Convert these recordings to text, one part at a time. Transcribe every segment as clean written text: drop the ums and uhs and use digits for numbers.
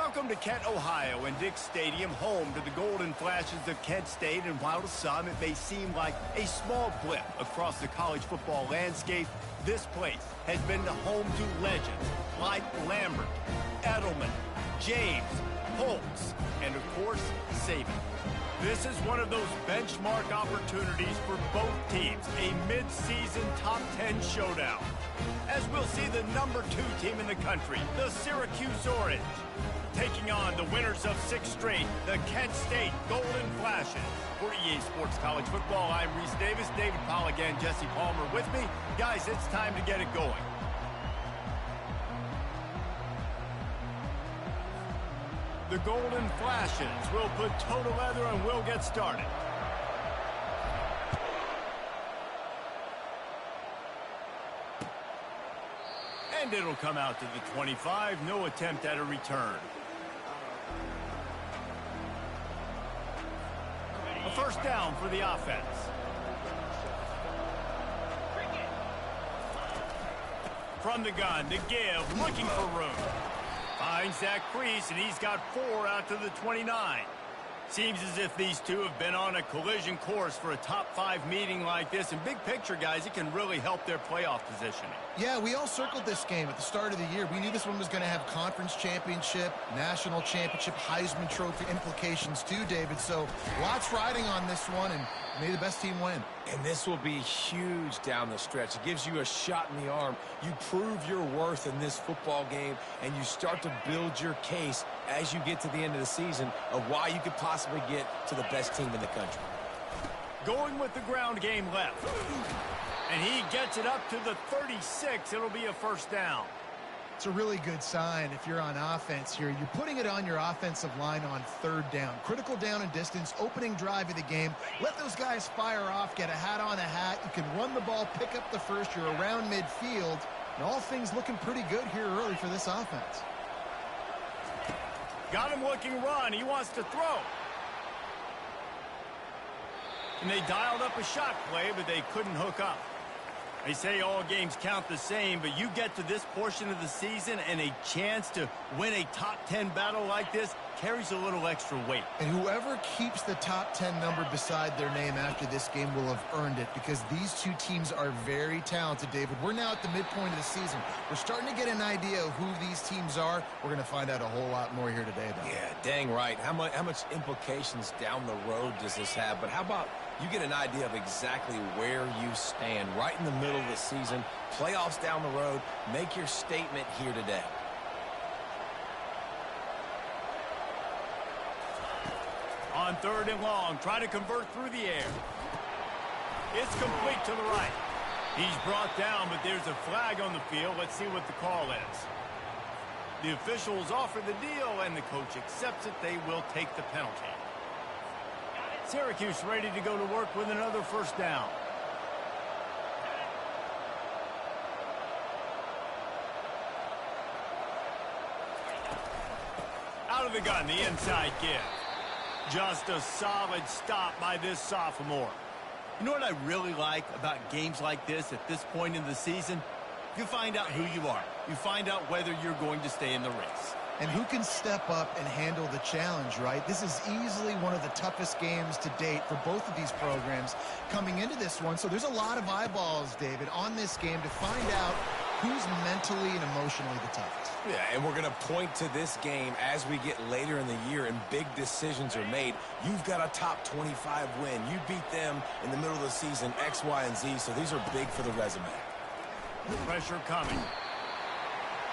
Welcome to Kent, Ohio, and Dick's Stadium, home to the Golden Flashes of Kent State. And while to some it may seem like a small blip across the college football landscape, this place has been the home to legends like Lambert, Edelman, James, Holtz, and of course, Saban. This is one of those benchmark opportunities for both teams, a mid-season top 10 showdown. As we'll see the number 2 team in the country, the Syracuse Orange, taking on the winners of 6 straight, the Kent State Golden Flashes. For EA Sports College Football, I'm Reese Davis, David Pollack, and Jesse Palmer with me. Guys, it's time to get it going. The Golden Flashes will put toe to leather and we'll get started. And it'll come out to the 25. No attempt at a return. A first down for the offense. From the gun to give, looking for room. Finds that crease, and he's got 4 out to the 29. Seems as if these two have been on a collision course for a top 5 meeting like this. And big picture, guys, it can really help their playoff positioning. Yeah, we all circled this game at the start of the year. We knew this one was going to have conference championship, national championship, Heisman Trophy implications too, David. So lots riding on this one, and may the best team win. And this will be huge down the stretch. It gives you a shot in the arm. You prove your worth in this football game, and you start to build your case as you get to the end of the season of why you could possibly get to the best team in the country. Going with the ground game left. And he gets it up to the 36. It'll be a first down. It's a really good sign if you're on offense here. You're putting it on your offensive line on 3rd down. Critical down and distance, opening drive of the game. Let those guys fire off, get a hat on a hat. You can run the ball, pick up the first. You're around midfield. And all things looking pretty good here early for this offense. Got him looking run. He wants to throw. And they dialed up a shot play, but they couldn't hook up. They say all games count the same, but you get to this portion of the season and a chance to win a top 10 battle like this carries a little extra weight. And whoever keeps the top 10 number beside their name after this game will have earned it, because these two teams are very talented, David. We're now at the midpoint of the season. We're starting to get an idea of who these teams are. We're going to find out a whole lot more here today, though. Yeah, dang right. How much implications down the road does this have? But how about you get an idea of exactly where you stand right in the middle of the season, playoffs down the road, make your statement here today. On 3rd and long, try to convert through the air. It's complete to the right. He's brought down, but there's a flag on the field. Let's see what the call is. The officials offer the deal, and the coach accepts it. They will take the penalty. Syracuse ready to go to work with another first down. Out of the gun, the inside give. Just a solid stop by this sophomore. You know what I really like about games like this at this point in the season? You find out who you are. You find out whether you're going to stay in the race. And who can step up and handle the challenge, right? This is easily one of the toughest games to date for both of these programs coming into this one. So there's a lot of eyeballs, David, on this game to find out who's mentally and emotionally the toughest. Yeah, and we're going to point to this game as we get later in the year and big decisions are made. You've got a top 25 win. You beat them in the middle of the season, X, Y, and Z, so these are big for the resume. Pressure coming.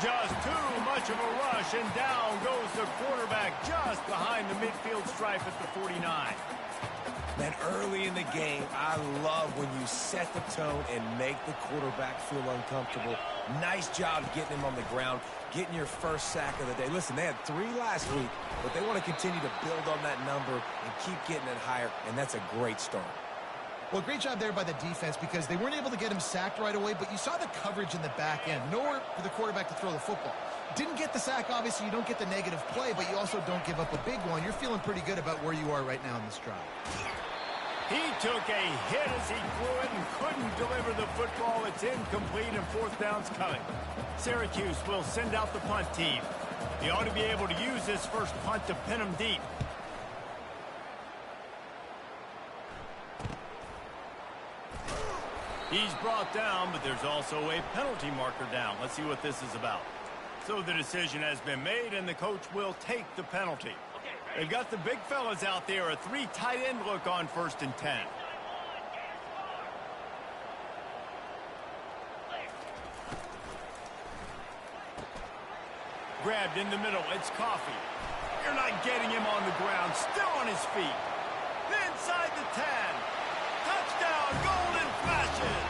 Just too much of a rush, and down goes the quarterback just behind the midfield stripe at the 49. Man, early in the game, I love when you set the tone and make the quarterback feel uncomfortable. Nice job getting him on the ground, getting your first sack of the day. Listen, they had 3 last week, but they want to continue to build on that number and keep getting it higher, and that's a great start. Well, great job there by the defense, because they weren't able to get him sacked right away, but you saw the coverage in the back end. Nowhere for the quarterback to throw the football. Didn't get the sack, obviously. You don't get the negative play, but you also don't give up a big one. You're feeling pretty good about where you are right now in this drive. He took a hit as he threw it and couldn't deliver the football. It's incomplete, and 4th down's coming. Syracuse will send out the punt team. He ought to be able to use this first punt to pin him deep. He's brought down, but there's also a penalty marker down. Let's see what this is about. So the decision has been made, and the coach will take the penalty. They've got the big fellas out there, a 3 tight end look on 1st and 10. Grabbed in the middle, it's Coffee. You're not getting him on the ground, still on his feet. Inside the 10. Touchdown, golden flashes.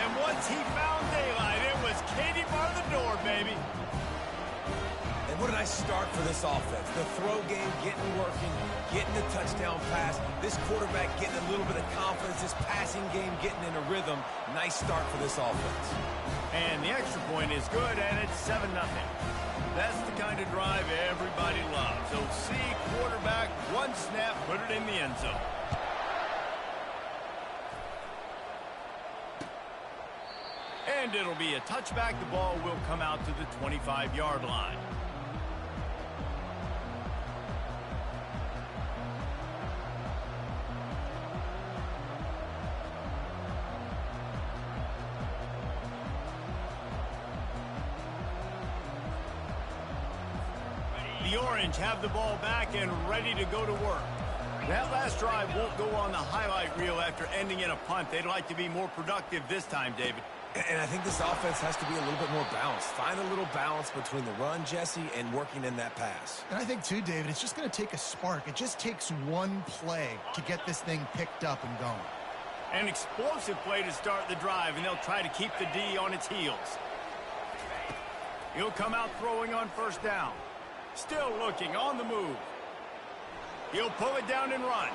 And once he found daylight, it was Katie bar the door, baby. And what a nice start for this offense. The throw game getting working, getting the touchdown pass. This quarterback getting a little bit of confidence. This passing game getting in a rhythm. Nice start for this offense. And the extra point is good, and it's 7-0. That's the kind of drive everybody loves. So see quarterback, one snap, put it in the end zone. And it'll be a touchback. The ball will come out to the 25-yard line. The Orange have the ball back and ready to go to work. That last drive won't go on the highlight reel after ending in a punt. They'd like to be more productive this time, David. And I think this offense has to be a little bit more balanced. Find a little balance between the run, Jesse, and working in that pass. And I think, too, David, it's just going to take a spark. It just takes one play to get this thing picked up and going. An explosive play to start the drive, and they'll try to keep the D on its heels. He'll come out throwing on 1st down. Still looking on the move. He'll pull it down and run.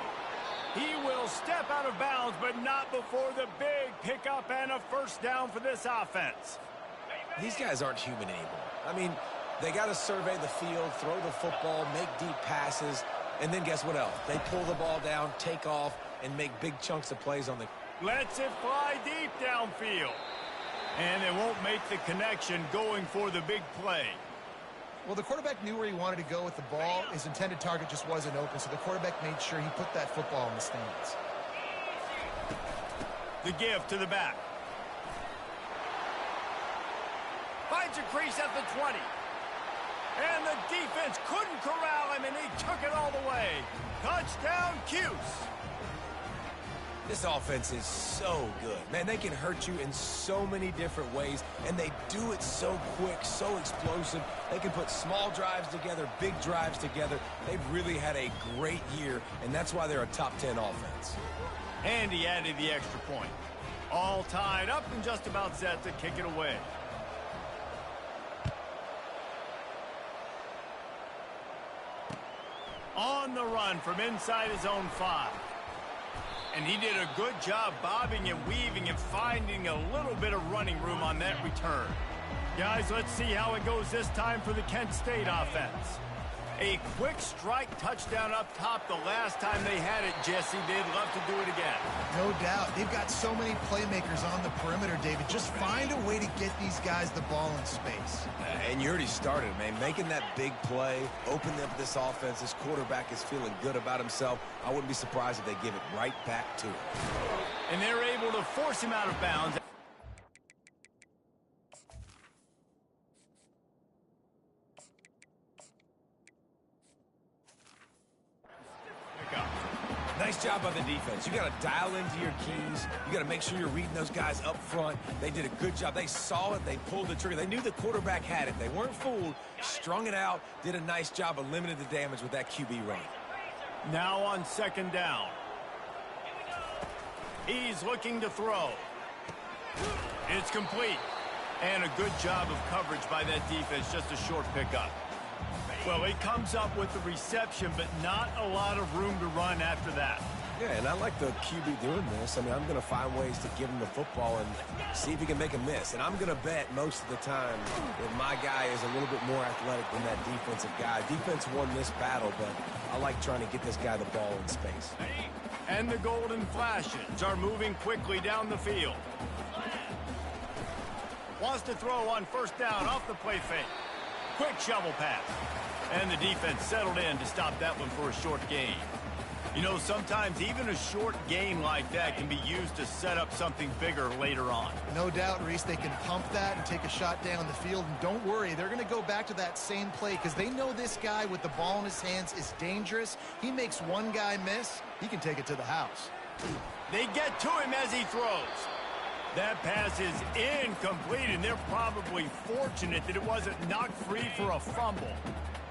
He will step out of bounds, but not before the big pickup and a 1st down for this offense. These guys aren't human anymore. I mean, they got to survey the field, throw the football, make deep passes, and then guess what else? They pull the ball down, take off, and make big chunks of plays on the... Lets it fly deep downfield. And they won't make the connection going for the big play. Well, the quarterback knew where he wanted to go with the ball. His intended target just wasn't open, so the quarterback made sure he put that football in the stands. The give to the back. Finds a crease at the 20. And the defense couldn't corral him, and he took it all the way. Touchdown, Cuse. This offense is so good. Man, they can hurt you in so many different ways, and they do it so quick, so explosive. They can put small drives together, big drives together. They've really had a great year, and that's why they're a top 10 offense. And he added the extra point. All tied up and just about set to kick it away. On the run from inside his own 5. And he did a good job bobbing and weaving and finding a little bit of running room on that return. Guys, let's see how it goes this time for the Kent State offense. A quick strike touchdown up top the last time they had it, Jesse. They'd love to do it again. No doubt. They've got so many playmakers on the perimeter, David. Just find a way to get these guys the ball in space. And you already started, man. Making that big play, opening up this offense. This quarterback is feeling good about himself. I wouldn't be surprised if they give it right back to him. And they're able to force him out of bounds. Nice job by the defense. You got to dial into your keys. You got to make sure you're reading those guys up front. They did a good job. They saw it. They pulled the trigger. They knew the quarterback had it. They weren't fooled. Strung it out. Did a nice job of limiting the damage with that QB run. Now on 2nd down. He's looking to throw. It's complete. And a good job of coverage by that defense. Just a short pickup. Well, he comes up with the reception, but not a lot of room to run after that. Yeah, and I like the QB doing this. I mean, I'm going to find ways to give him the football and see if he can make a miss. And I'm going to bet most of the time that my guy is a little bit more athletic than that defensive guy. Defense won this battle, but I like trying to get this guy the ball in space. And the Golden Flashes are moving quickly down the field. Wants to throw on 1st down off the play fake. Quick shovel pass. And the defense settled in to stop that one for a short gain. You know, sometimes even a short gain like that can be used to set up something bigger later on. No doubt, Reese, they can pump that and take a shot down the field. And don't worry, they're going to go back to that same play because they know this guy with the ball in his hands is dangerous. He makes one guy miss, he can take it to the house. They get to him as he throws. That pass is incomplete, and they're probably fortunate that it wasn't knocked free for a fumble.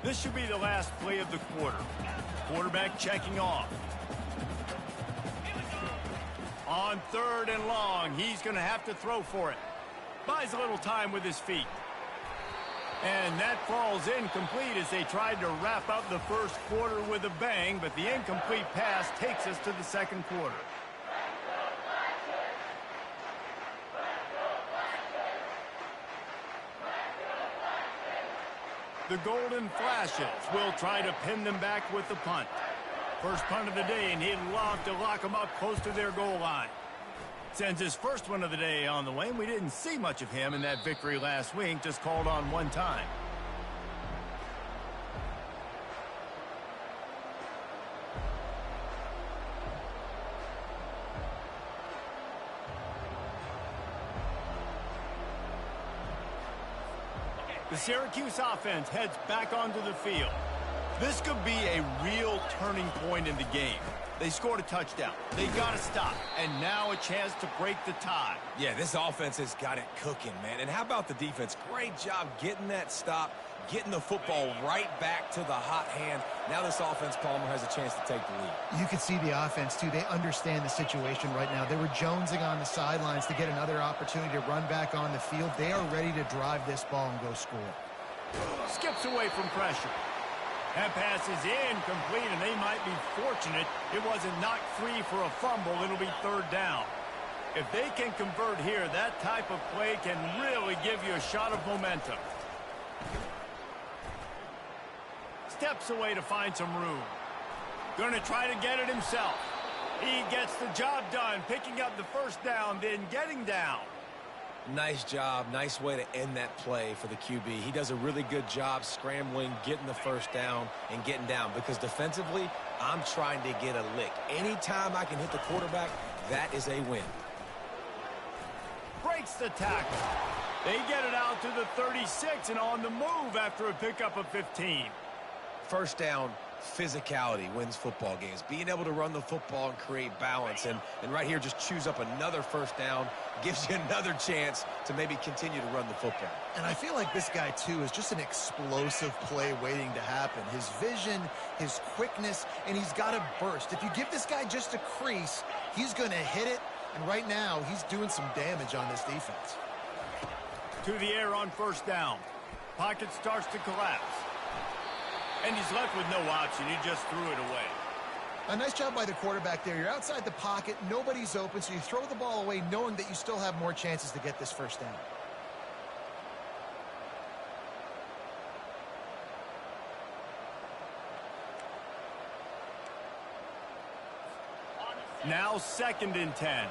This should be the last play of the quarter. Quarterback checking off. On 3rd and long, he's going to have to throw for it. Buys a little time with his feet. And that falls incomplete as they tried to wrap up the first quarter with a bang, but the incomplete pass takes us to the second quarter. The Golden Flashes will try to pin them back with the punt. First punt of the day, and he'd love to lock them up close to their goal line. Sends his first one of the day on the way, and we didn't see much of him in that victory last week, just called on one time. The Syracuse offense heads back onto the field. This could be a real turning point in the game. They scored a touchdown. They got to stop. And now a chance to break the tie. Yeah, this offense has got it cooking, man. And how about the defense? Great job getting that stop, getting the football right back to the hot hand. Now this offense, Palmer, has a chance to take the lead. You can see the offense, too. They understand the situation right now. They were jonesing on the sidelines to get another opportunity to run back on the field. They are ready to drive this ball and go score. Skips away from pressure. That pass is incomplete, and they might be fortunate it wasn't knocked free for a fumble. It'll be 3rd down. If they can convert here, that type of play can really give you a shot of momentum. Steps away to find some room. Going to try to get it himself. He gets the job done, picking up the first down, then getting down. Nice job. Nice way to end that play for the QB. He does a really good job scrambling, getting the first down, and getting down. Because defensively, I'm trying to get a lick. Anytime I can hit the quarterback, that is a win. Breaks the tackle. They get it out to the 36 and on the move after a pickup of 15. First down, physicality wins football games. Being able to run the football and create balance. And right here, just choose up another first down. Gives you another chance to maybe continue to run the football. And I feel like this guy, too, is just an explosive play waiting to happen. His vision, his quickness, and he's got a burst. If you give this guy just a crease, he's going to hit it. And right now, he's doing some damage on this defense. To the air on first down. Pocket starts to collapse. And he's left with no option. He just threw it away. A nice job by the quarterback there. You're outside the pocket. Nobody's open, so you throw the ball away knowing that you still have more chances to get this first down. Now 2nd and 10.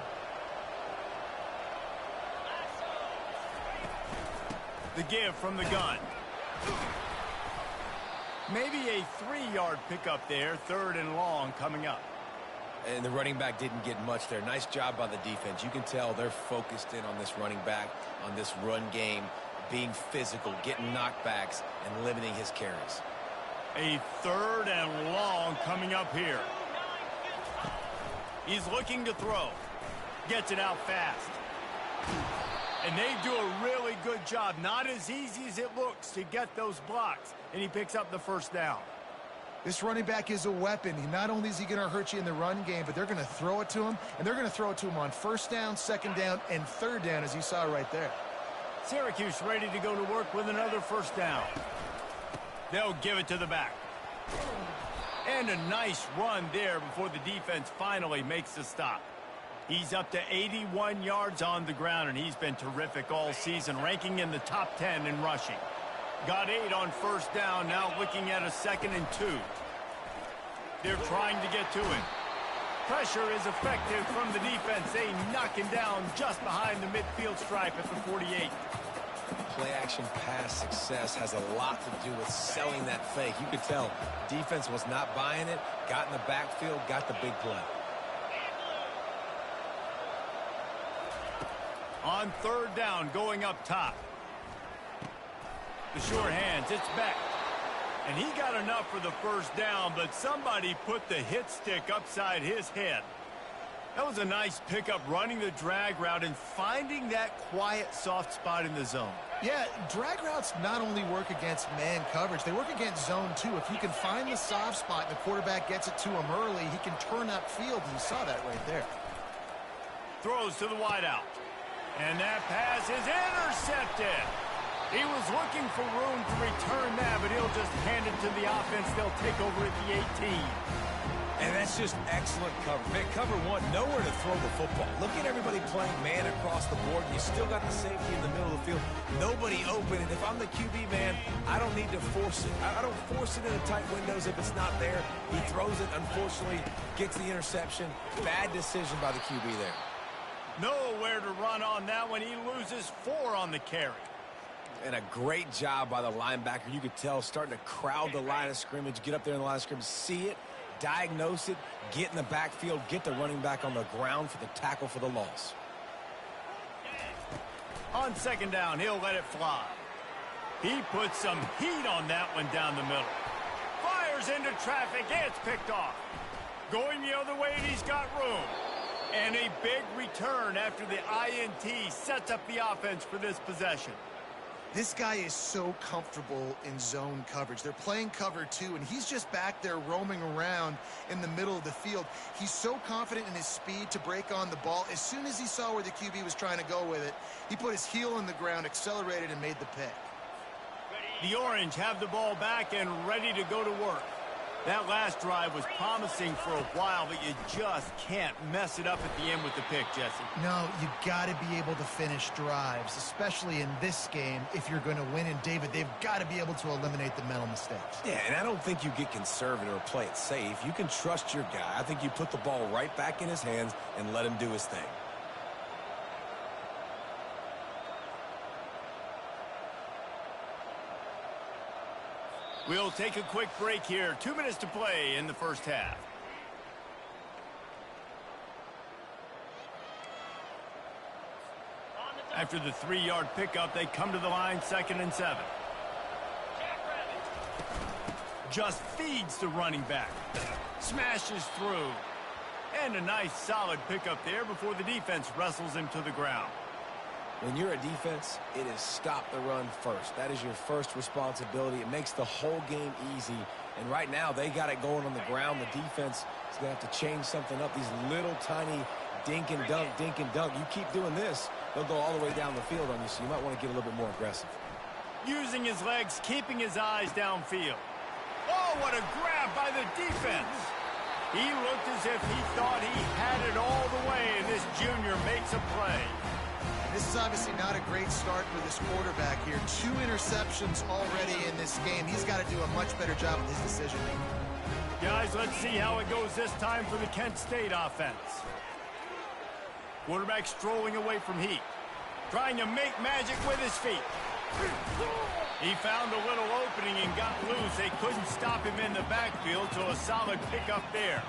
The give from the gun. Maybe a 3-yard pickup there, 3rd and long coming up. And the running back didn't get much there. Nice job by the defense. You can tell they're focused in on this running back, on this run game, being physical, getting knockbacks, and limiting his carries. A 3rd and long coming up here. He's looking to throw. Gets it out fast. And they do a really good job. Not as easy as it looks to get those blocks. And he picks up the first down. This running back is a weapon. Not only is he going to hurt you in the run game, but they're going to throw it to him. And they're going to throw it to him on 1st down, 2nd down, and 3rd down, as you saw right there. Syracuse ready to go to work with another first down. They'll give it to the back. And a nice run there before the defense finally makes the stop. He's up to 81 yards on the ground, and he's been terrific all season, ranking in the top 10 in rushing. Got 8 on first down, now looking at a 2nd and 2. They're trying to get to him. Pressure is effective from the defense. They knock him down just behind the midfield stripe at the 48. Play-action pass success has a lot to do with selling that fake. You could tell defense was not buying it, got in the backfield, got the big play. On third down, going up top. The short hands, it's Beck. And he got enough for the first down, but somebody put the hit stick upside his head. That was a nice pickup, running the drag route and finding that quiet, soft spot in the zone. Yeah, drag routes not only work against man coverage, they work against zone too. If you can find the soft spot and the quarterback gets it to him early, he can turn upfield, and you saw that right there. Throws to the wideout. And that pass is intercepted. He was looking for room to return that, but he'll just hand it to the offense. They'll take over at the 18. And that's just excellent cover. Man, cover one, nowhere to throw the football. Look at everybody playing man across the board. You still got the safety in the middle of the field. Nobody open. And if I'm the QB, man, I don't need to force it. I don't force it into tight windows if it's not there. He throws it, unfortunately, gets the interception. Bad decision by the QB there. Nowhere to run on that one. He loses 4 on the carry. And a great job by the linebacker. You could tell, starting to crowd the line of scrimmage, get up there in the line of scrimmage, see it, diagnose it, get in the backfield, get the running back on the ground for the tackle for the loss. On second down, he'll let it fly. He puts some heat on that one down the middle. Fires into traffic. It's picked off. Going the other way, and he's got room. And a big return after the INT sets up the offense for this possession. This guy is so comfortable in zone coverage. They're playing cover 2, and he's just back there roaming around in the middle of the field. He's so confident in his speed to break on the ball. As soon as he saw where the QB was trying to go with it, he put his heel in the ground, accelerated, and made the pick. The Orange have the ball back and ready to go to work. That last drive was promising for a while, but you just can't mess it up at the end with the pick, Jesse. No, you got to be able to finish drives, especially in this game if you're going to win. And, David, they've got to be able to eliminate the mental mistakes. Yeah, and I don't think you get conservative or play it safe. You can trust your guy. I think you put the ball right back in his hands and let him do his thing. We'll take a quick break here. 2 minutes to play in the first half. After the 3-yard pickup, they come to the line, 2nd and 7. Just feeds the running back. Smashes through. And a nice solid pickup there before the defense wrestles him to the ground. When you're a defense, it is stop the run first. That is your first responsibility. It makes the whole game easy. And right now, they got it going on the ground. The defense is going to have to change something up. These little tiny dink and dunk, dink and dunk. You keep doing this, they'll go all the way down the field on you, so you might want to get a little bit more aggressive. Using his legs, keeping his eyes downfield. Oh, what a grab by the defense. He looked as if he thought he had it all the way, and this junior makes a play. This is obviously not a great start for this quarterback here. 2 interceptions already in this game. He's got to do a much better job with his decision-making. Guys, let's see how it goes this time for the Kent State offense. Quarterback strolling away from heat. Trying to make magic with his feet. He found a little opening and got loose. They couldn't stop him in the backfield, so a solid pickup there.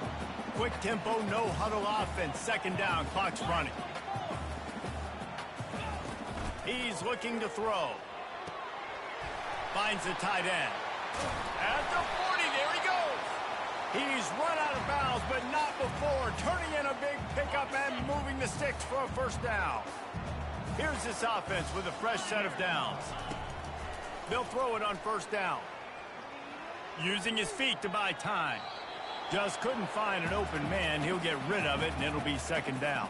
Quick tempo, no huddle offense. 2nd down, clock's running. He's looking to throw. Finds the tight end. At the 40, there he goes. He's run out of bounds, but not before. Turning in a big pickup and moving the sticks for a first down. Here's this offense with a fresh set of downs. They'll throw it on 1st down. Using his feet to buy time. Just couldn't find an open man. He'll get rid of it, and it'll be 2nd down.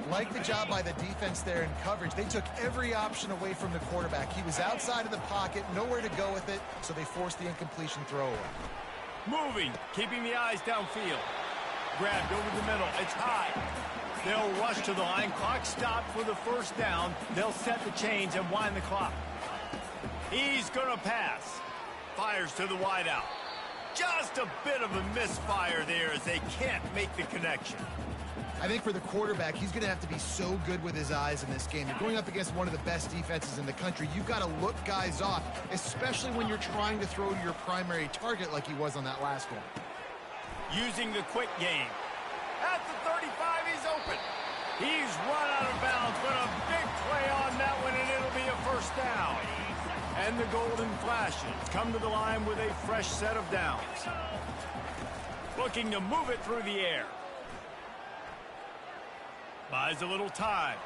Like the job by the defense there in coverage. They took every option away from the quarterback. He was outside of the pocket, nowhere to go with it, so they forced the incompletion throwaway. Moving, keeping the eyes downfield. Grabbed over the middle. It's high. They'll rush to the line. Clock stopped for the 1st down. They'll set the chains and wind the clock. He's going to pass. Fires to the wideout. Just a bit of a misfire there as they can't make the connection. I think for the quarterback, he's going to have to be so good with his eyes in this game. You're going up against one of the best defenses in the country. You've got to look guys off, especially when you're trying to throw to your primary target like he was on that last one. Using the quick game. At the 35, he's open. He's run out of bounds, but a big play on that one, and it'll be a first down. And the Golden Flashes come to the line with a fresh set of downs. Looking to move it through the air. Buys a little time.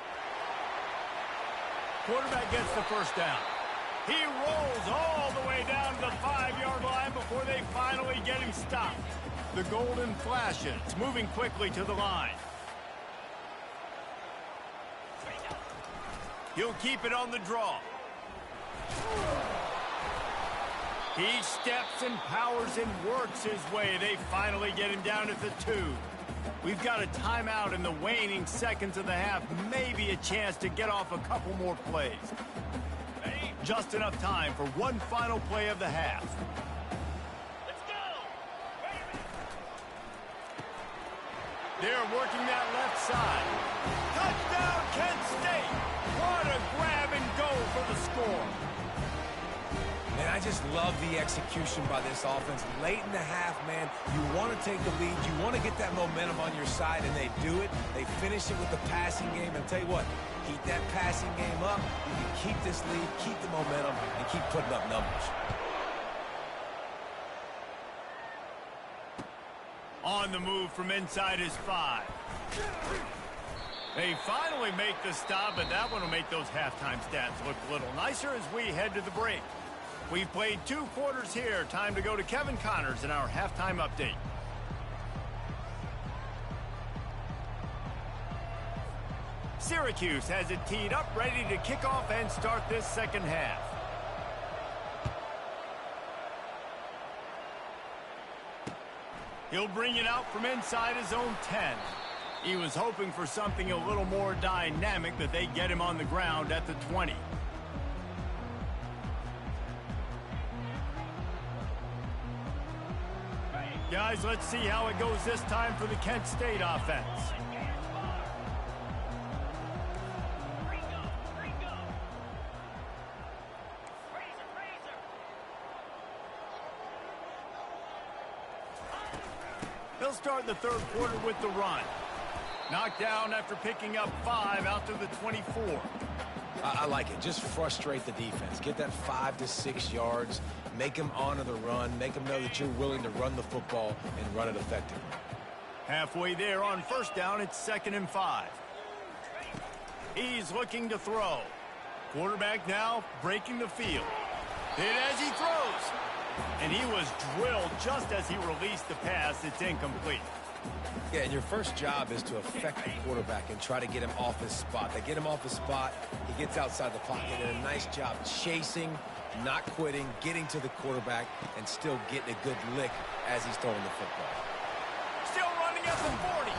Quarterback gets the first down. He rolls all the way down to the 5-yard line before they finally get him stopped. The Golden Flashes moving quickly to the line. He'll keep it on the draw. He steps and powers and works his way. They finally get him down at the 2. We've got a timeout in the waning seconds of the half. Maybe a chance to get off a couple more plays. Just enough time for one final play of the half. Let's go. They're working that left side. Touchdown, Kent State. What a grab and go for the score. Man, I just love the execution by this offense. Late in the half, man, you want to take the lead. You want to get that momentum on your side, and they do it. They finish it with the passing game. And tell you what, keep that passing game up. You can keep this lead, keep the momentum, and keep putting up numbers. On the move from inside his 5. They finally make the stop, but that one will make those halftime stats look a little nicer as we head to the break. We've played 2 quarters here. Time to go to Kevin Connors in our halftime update. Syracuse has it teed up, ready to kick off and start this second half. He'll bring it out from inside his own 10. He was hoping for something a little more dynamic, but they get him on the ground at the 20. Guys, let's see how it goes this time for the Kent State offense. They'll start the third quarter with the run. Knocked down after picking up 5 out to the 24. I like it. Just frustrate the defense. Get that 5 to 6 yards. Make them honor the run. Make them know that you're willing to run the football and run it effectively. Halfway there on first down, it's 2nd and 5. He's looking to throw. Quarterback now breaking the field. Hit as he throws. And he was drilled just as he released the pass. It's incomplete. Yeah, and your first job is to affect the quarterback and try to get him off his spot. They get him off his spot, he gets outside the pocket, and a nice job chasing, not quitting, getting to the quarterback, and still getting a good lick as he's throwing the football. Still running at the 40.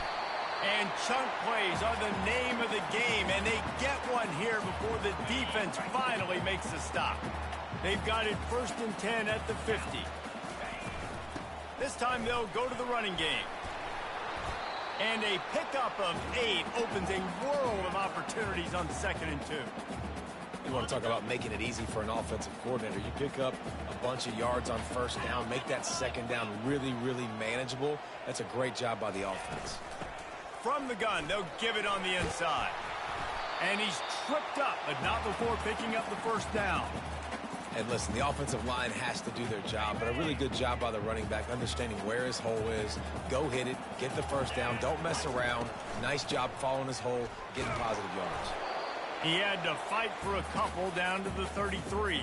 And chunk plays are the name of the game, and they get one here before the defense finally makes the stop. They've got it 1st and 10 at the 50. This time they'll go to the running game. And a pickup of 8 opens a world of opportunities on 2nd and 2. You want to talk about making it easy for an offensive coordinator. You pick up a bunch of yards on first down, make that second down really, really manageable. That's a great job by the offense. From the gun, they'll give it on the inside. And he's tripped up, but not before picking up the first down. And listen, the offensive line has to do their job, but a really good job by the running back, understanding where his hole is. Go hit it, get the first down, don't mess around. Nice job following his hole, getting positive yards. He had to fight for a couple down to the 33.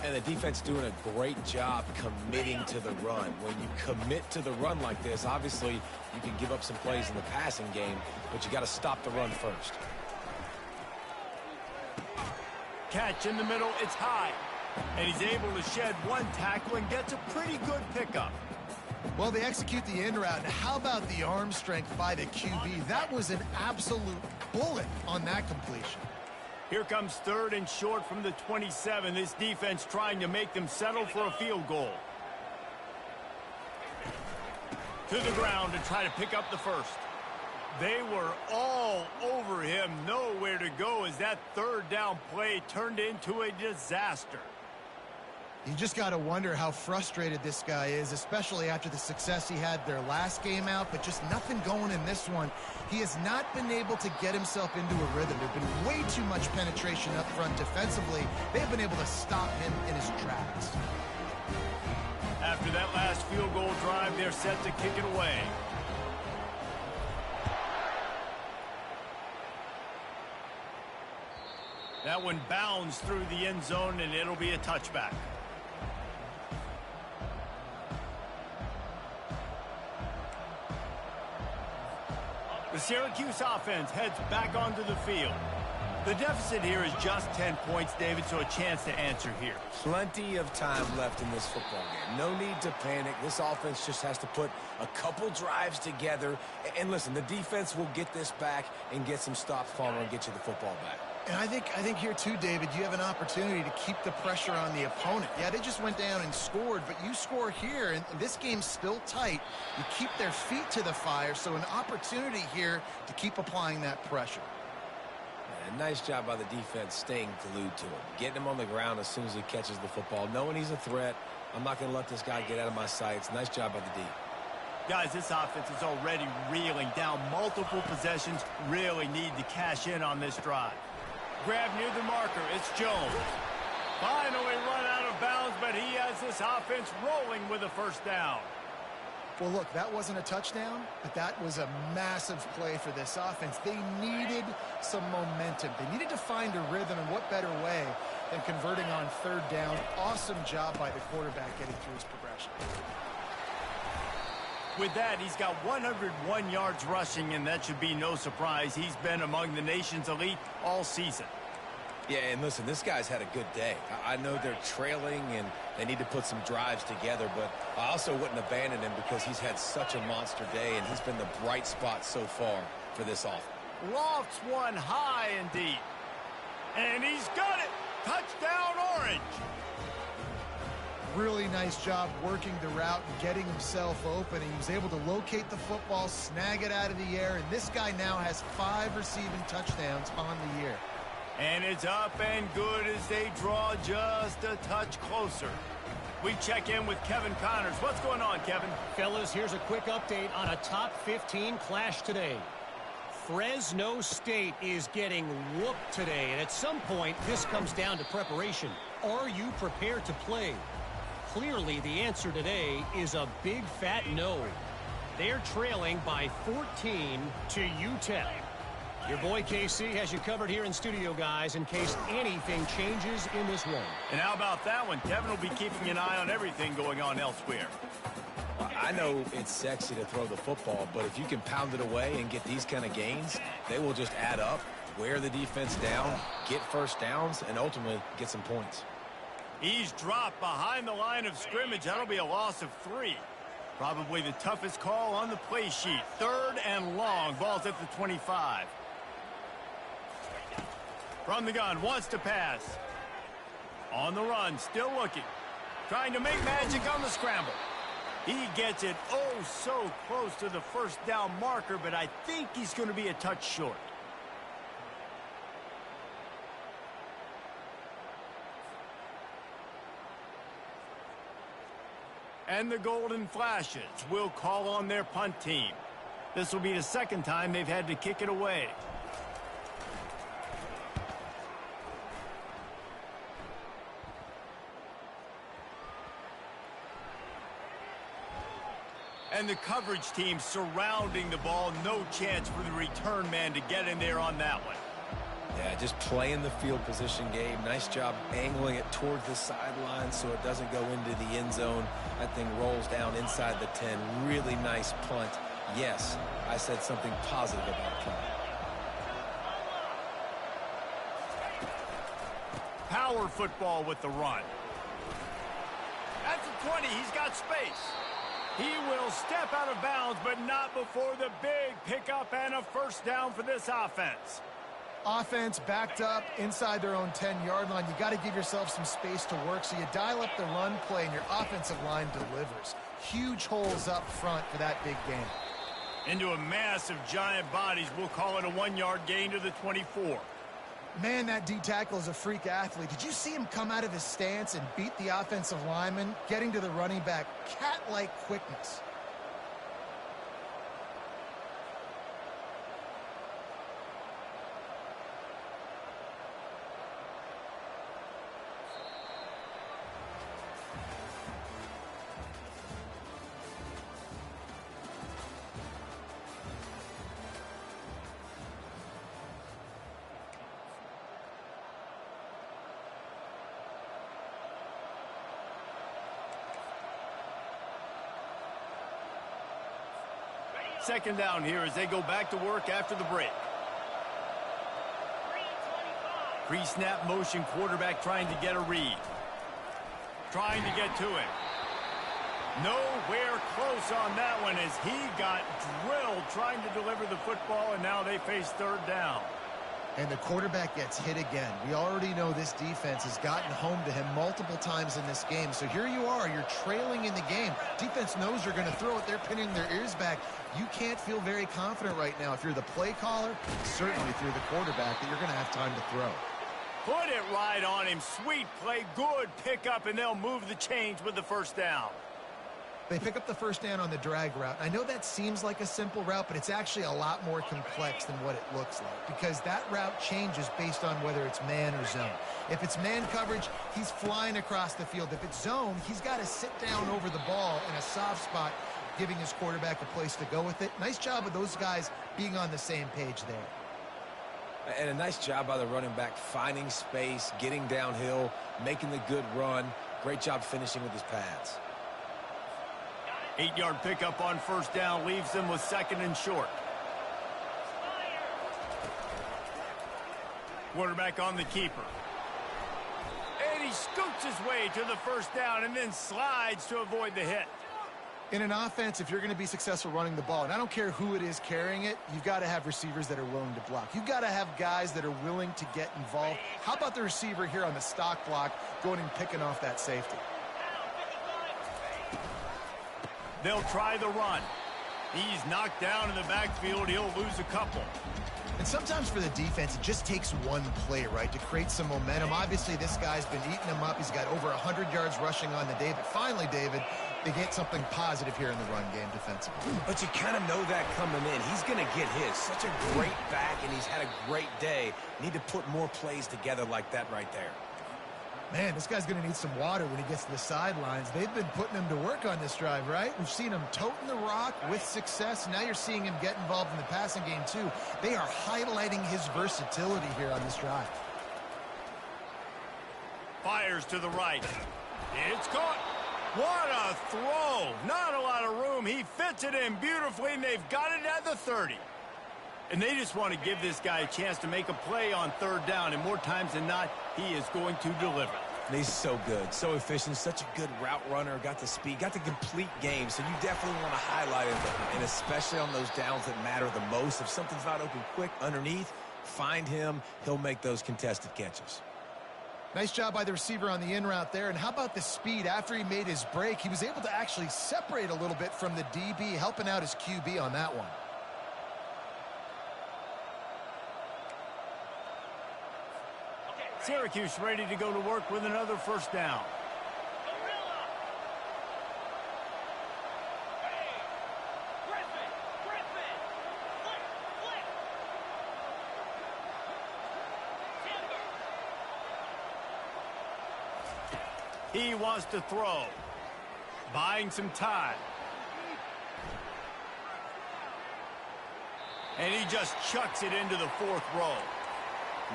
And the defense doing a great job committing to the run. When you commit to the run like this, obviously you can give up some plays in the passing game, but you got to stop the run first. Catch in the middle, it's high. And he's able to shed one tackle and gets a pretty good pickup. Well, they execute the in route. Now, how about the arm strength by the QB? That was an absolute bullet on that completion. Here comes 3rd and short from the 27. This defense trying to make them settle for a field goal. To the ground to try to pick up the first. They were all over him, nowhere to go as that third down play turned into a disaster. You just got to wonder how frustrated this guy is, especially after the success he had their last game out, but just nothing going in this one. He has not been able to get himself into a rhythm. There's been way too much penetration up front defensively. They've been able to stop him in his tracks. After that last field goal drive, they're set to kick it away. That one bounds through the end zone, and it'll be a touchback. The Syracuse offense heads back onto the field. The deficit here is just 10 points, David, so a chance to answer here. Plenty of time left in this football game. No need to panic. This offense just has to put a couple drives together. And listen, the defense will get this back and get some stops following and get you the football back. And I think here too, David, you have an opportunity to keep the pressure on the opponent. Yeah, they just went down and scored, but you score here, and this game's still tight. You keep their feet to the fire, so an opportunity here to keep applying that pressure. Yeah, nice job by the defense staying glued to him, getting him on the ground as soon as he catches the football, knowing he's a threat. I'm not going to let this guy get out of my sights. Nice job by the D. Guys, this offense is already reeling down multiple possessions. Really need to cash in on this drive. Grab near the marker. It's Jones. Finally run out of bounds, but he has this offense rolling with a first down. Well, look, that wasn't a touchdown, but that was a massive play for this offense. They needed some momentum. They needed to find a rhythm, and what better way than converting on third down. Awesome job by the quarterback getting through his progression. With that, he's got 101 yards rushing, and that should be no surprise. He's been among the nation's elite all season. Yeah, and listen, this guy's had a good day. I know they're trailing and they need to put some drives together, but I also wouldn't abandon him because he's had such a monster day, and he's been the bright spot so far for this offense. Lofts one high and deep. And he's got it. Touchdown, Orange. Really nice job working the route and getting himself open. He was able to locate the football, snag it out of the air, and this guy now has 5 receiving touchdowns on the year. And it's up and good as they draw just a touch closer. We check in with Kevin Connors. What's going on, Kevin? Fellas, here's a quick update on a top 15 clash today. Fresno State is getting whooped today, and at some point, this comes down to preparation. Are you prepared to play? Clearly, the answer today is a big fat no. They're trailing by 14 to UTEP. Your boy KC has you covered here in studio, guys, in case anything changes in this one. And how about that one? Kevin will be keeping an eye on everything going on elsewhere. I know it's sexy to throw the football, but if you can pound it away and get these kind of gains, they will just add up, wear the defense down, get first downs, and ultimately get some points. He's dropped behind the line of scrimmage. That'll be a loss of 3. Probably the toughest call on the play sheet. 3rd and long. Ball's at the 25. From the gun, wants to pass. On the run, still looking. Trying to make magic on the scramble. He gets it oh so close to the first down marker, but I think he's going to be a touch short. And the Golden Flashes will call on their punt team. This will be the second time they've had to kick it away. And the coverage team surrounding the ball. No chance for the return man to get in there on that one. Yeah, just playing the field position game. Nice job angling it towards the sideline so it doesn't go into the end zone. That thing rolls down inside the 10. Really nice punt. Yes, I said something positive about punt. Power football with the run. That's a 20. He's got space. He will step out of bounds, but not before the big pickup and a first down for this offense. Offense backed up inside their own 10-yard line. You got to give yourself some space to work, so you dial up the run play, and your offensive line delivers. Huge holes up front for that big game. Into a mass of giant bodies. We'll call it a 1-yard gain to the 24. Man, that D tackle is a freak athlete. Did you see him come out of his stance and beat the offensive lineman, getting to the running back? Cat-like quickness. Second down here as they go back to work after the break. Pre-snap motion, quarterback trying to get a read. Trying to get to him. Nowhere close on that one as he got drilled trying to deliver the football, and now they face third down. And the quarterback gets hit again. We already know this defense has gotten home to him multiple times in this game. So here you are, you're trailing in the game. Defense knows you're going to throw it. They're pinning their ears back. You can't feel very confident right now if you're the play caller, certainly through the quarterback, that you're going to have time to throw. Put it right on him. Sweet play, good pickup, and they'll move the chains with the first down. They pick up the first down on the drag route. I know that seems like a simple route, but it's actually a lot more complex than what it looks like because that route changes based on whether it's man or zone. If it's man coverage, he's flying across the field. If it's zone, he's got to sit down over the ball in a soft spot, giving his quarterback a place to go with it. Nice job of those guys being on the same page there. And a nice job by the running back, finding space, getting downhill, making the good run. Great job finishing with his pads. 8-yard pickup on first down leaves them with second and short. Quarterback on the keeper. And he scoots his way to the first down and then slides to avoid the hit. In an offense, if you're going to be successful running the ball, and I don't care who it is carrying it, you've got to have receivers that are willing to block. You've got to have guys that are willing to get involved. How about the receiver here on the stock block going and picking off that safety? They'll try the run. He's knocked down in the backfield. He'll lose a couple. And sometimes for the defense, it just takes one play, right, to create some momentum. Obviously, this guy's been eating them up. He's got over 100 yards rushing on the day. But finally, David, they get something positive here in the run game defensively. But you kind of know that coming in. He's going to get his. Such a great back, and he's had a great day. Need to put more plays together like that right there. Man, this guy's going to need some water when he gets to the sidelines. They've been putting him to work on this drive, right? We've seen him toting the rock with success. Now you're seeing him get involved in the passing game, too. They are highlighting his versatility here on this drive. Fires to the right. It's caught. What a throw. Not a lot of room. He fits it in beautifully, and they've got it at the 30. And they just want to give this guy a chance to make a play on third down, and more times than not, he is going to deliver. And he's so good, so efficient, such a good route runner, got the speed, got the complete game, so you definitely want to highlight him, and especially on those downs that matter the most. If something's not open quick underneath, find him. He'll make those contested catches. Nice job by the receiver on the in route there. And how about the speed after he made his break? He was able to actually separate a little bit from the DB, helping out his QB on that one. Syracuse ready to go to work with another first down. He wants to throw. Buying some time. And he just chucks it into the fourth row.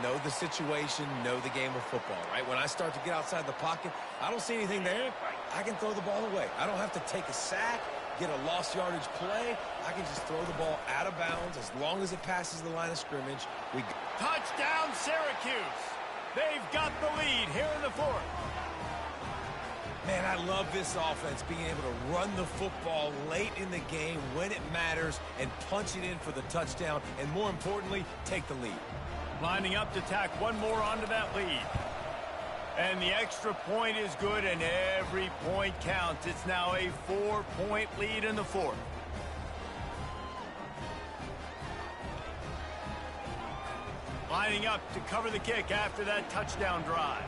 Know the situation, know the game of football, right? When I start to get outside the pocket, I don't see anything there. I can throw the ball away. I don't have to take a sack, get a lost yardage play. I can just throw the ball out of bounds as long as it passes the line of scrimmage. Touchdown, Syracuse. They've got the lead here in the fourth. Man, I love this offense, being able to run the football late in the game when it matters and punch it in for the touchdown, and more importantly, take the lead. Lining up to tack one more onto that lead. And the extra point is good, and every point counts. It's now a 4-point lead in the fourth. Lining up to cover the kick after that touchdown drive.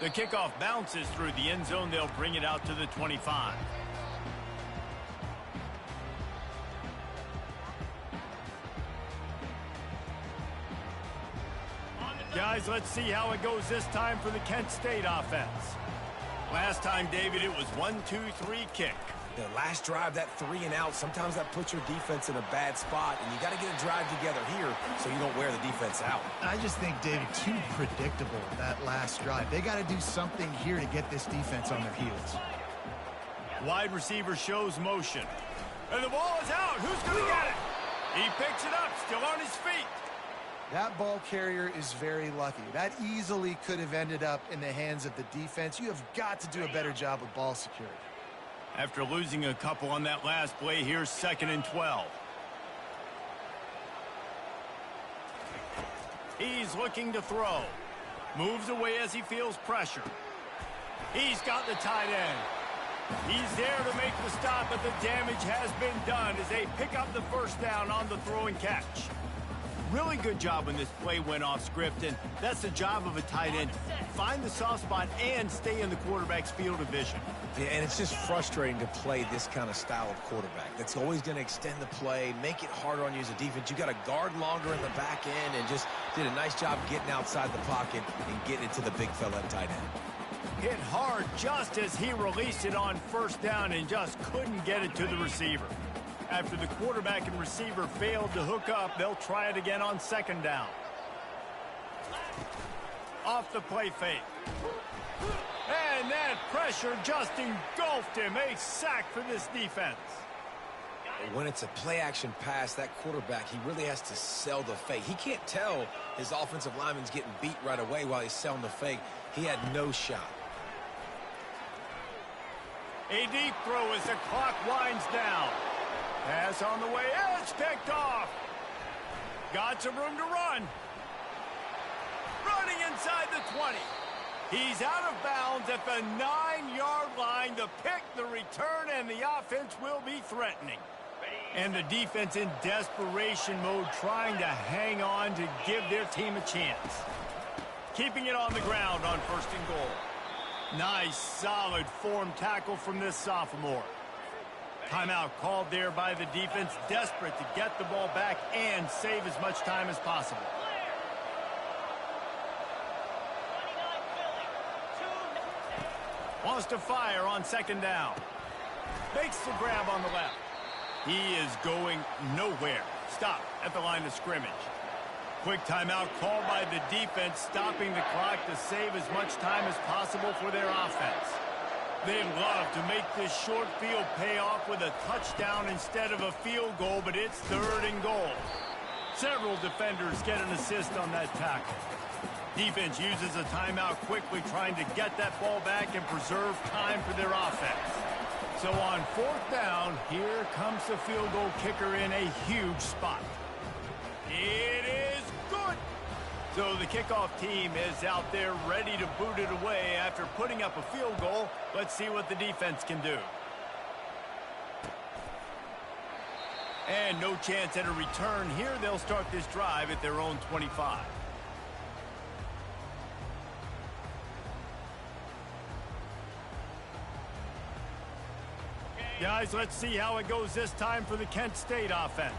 The kickoff bounces through the end zone. They'll bring it out to the 25. Guys, let's see how it goes this time for the Kent State offense. Last time, David, it was 1-2-3 kick. The last drive, that 3 and out, sometimes that puts your defense in a bad spot, and you got to get a drive together here so you don't wear the defense out. I just think, David, too predictable, that last drive. They got to do something here to get this defense on their heels. Wide receiver shows motion. And the ball is out. Who's going to get it? He picks it up, still on his feet. That ball carrier is very lucky. That easily could have ended up in the hands of the defense. You have got to do a better job with ball security. After losing a couple on that last play, here's 2nd and 12. He's looking to throw. Moves away as he feels pressure. He's got the tight end. He's there to make the stop, but the damage has been done as they pick up the first down on the throw and catch. Really good job when this play went off script, and that's the job of a tight end. Find the soft spot and stay in the quarterback's field of vision. Yeah, and it's just frustrating to play this kind of style of quarterback. That's always going to extend the play, make it harder on you as a defense. You got to guard longer in the back end, and just did a nice job getting outside the pocket and getting it to the big fella at tight end. Hit hard just as he released it on first down and just couldn't get it to the receiver. After the quarterback and receiver failed to hook up, they'll try it again on 2nd down. Off the play fake. And that pressure just engulfed him. A sack for this defense. When it's a play-action pass, that quarterback, he really has to sell the fake. He can't tell his offensive lineman's getting beat right away while he's selling the fake. He had no shot. A deep throw as the clock winds down. Pass on the way. It's picked off. Got some room to run. Running inside the 20. He's out of bounds at the 9-yard line. The pick, the return, and the offense will be threatening. And the defense in desperation mode trying to hang on to give their team a chance. Keeping it on the ground on 1st and goal. Nice, solid form tackle from this sophomore. Timeout called there by the defense, desperate to get the ball back and save as much time as possible. Wants to fire on 2nd down. Makes the grab on the left. He is going nowhere. Stop at the line of scrimmage. Quick timeout called by the defense, stopping the clock to save as much time as possible for their offense. They'd love to make this short field pay off with a touchdown instead of a field goal, but it's 3rd and goal. Several defenders get an assist on that tackle. Defense uses a timeout quickly, trying to get that ball back and preserve time for their offense. So on 4th down, here comes the field goal kicker in a huge spot. It is good. So the kickoff team is out there ready to boot it away after putting up a field goal. Let's see what the defense can do. And no chance at a return here. They'll start this drive at their own 25. Guys, let's see how it goes this time for the Kent State offense.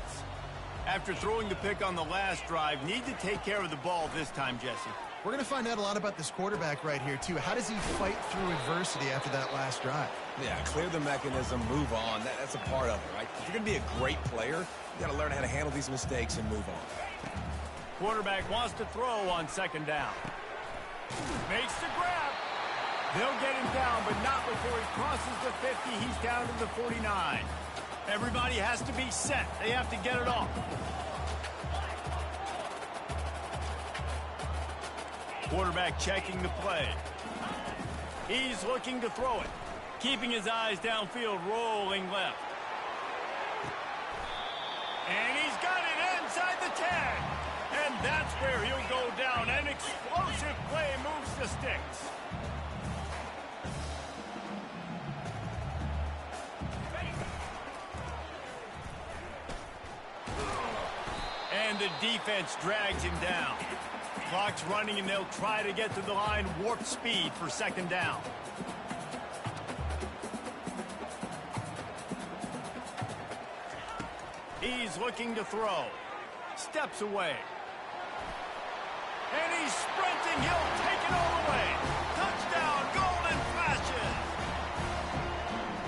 After throwing the pick on the last drive, need to take care of the ball this time, Jesse. We're going to find out a lot about this quarterback right here, too. How does he fight through adversity after that last drive? Yeah, clear the mechanism, move on. That's a part of it, right? If you're going to be a great player, you got to learn how to handle these mistakes and move on. Quarterback wants to throw on 2nd down. Makes the grab. They'll get him down, but not before he crosses the 50. He's down to the 49. Everybody has to be set. They have to get it off. Quarterback checking the play. He's looking to throw it. Keeping his eyes downfield, rolling left. And he's got it inside the 10. And that's where he'll go down. An explosive play moves the sticks. and the defense drags him down. Clock's running, and they'll try to get to the line warp speed for second down. He's looking to throw. Steps away. And he's sprinting. He'll take it all the way. Touchdown, Golden Flashes.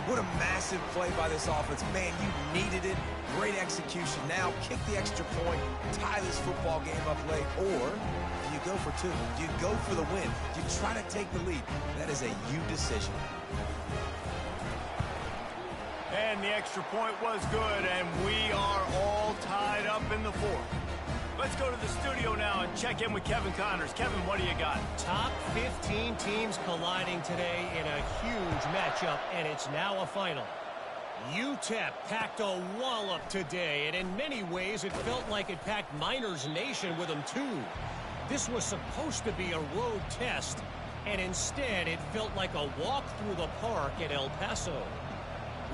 What a massive play by this offense. Man, you needed it. Great execution. Now kick the extra point, tie this football game up late, or do you go for two? Do you go for the win? Do you try to take the lead? That is a you decision. And the extra point was good, and we are all tied up in the fourth. Let's go to the studio now and check in with Kevin Connors. Kevin, what do you got? Top 15 teams colliding today in a huge matchup, and it's now a final. UTEP packed a wallop today, and in many ways it felt like it packed Miners Nation with them too. This was supposed to be a road test, and instead it felt like a walk through the park at El Paso.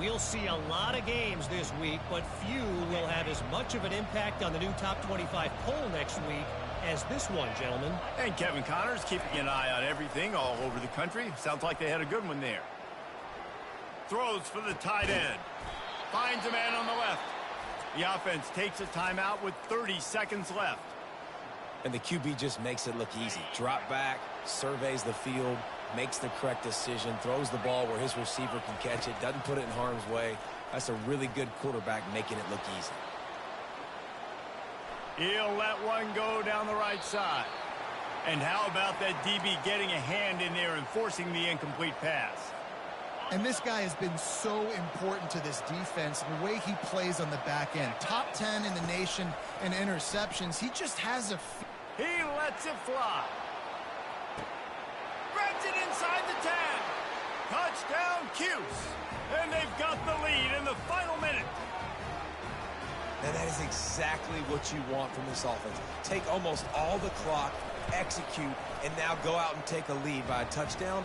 We'll see a lot of games this week, but few will have as much of an impact on the new top 25 poll next week as this one, gentlemen. And Kevin Connors keeping an eye on everything all over the country. Sounds like they had a good one there. Throws for the tight end. Finds a man on the left. The offense takes a timeout with 30 seconds left. And the QB just makes it look easy. Drop back, surveys the field, makes the correct decision, throws the ball where his receiver can catch it, doesn't put it in harm's way. That's a really good quarterback making it look easy. He'll let one go down the right side. And how about that DB getting a hand in there and forcing the incomplete pass? And this guy has been so important to this defense, the way he plays on the back end. Top 10 in the nation in interceptions. He just has a... He lets it fly. Grabs it inside the 10. Touchdown, Cuse. And they've got the lead in the final minute. And that is exactly what you want from this offense. Take almost all the clock, execute, and now go out and take a lead by a touchdown.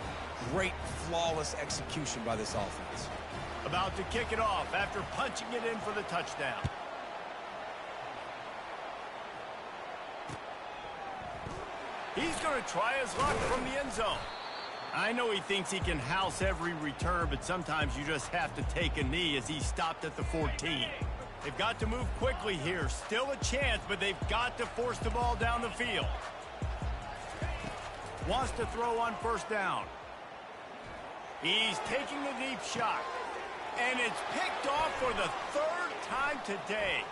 Great, flawless execution by this offense. About to kick it off after punching it in for the touchdown. He's going to try his luck from the end zone. I know he thinks he can house every return, but sometimes you just have to take a knee as he stopped at the 14. They've got to move quickly here. Still a chance, but they've got to force the ball down the field. Wants to throw on first down. He's taking a deep shot. And it's picked off for the third time today.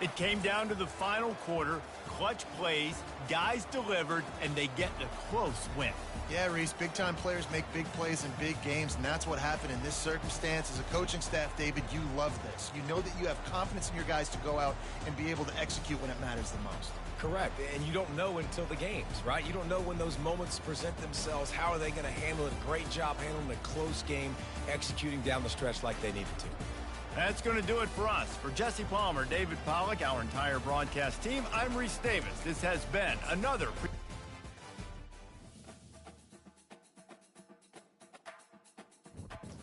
It came down to the final quarter. Clutch plays, guys delivered, and they get a close win. Yeah, Reese, big-time players make big plays in big games, and that's what happened in this circumstance. As a coaching staff, David, you love this. You know that you have confidence in your guys to go out and be able to execute when it matters the most. Correct, and you don't know until the games, right? You don't know when those moments present themselves. How are they going to handle it? Great job handling a close game, executing down the stretch like they needed to. That's going to do it for us. For Jesse Palmer, David Pollack, our entire broadcast team, I'm Reese Davis. This has been another...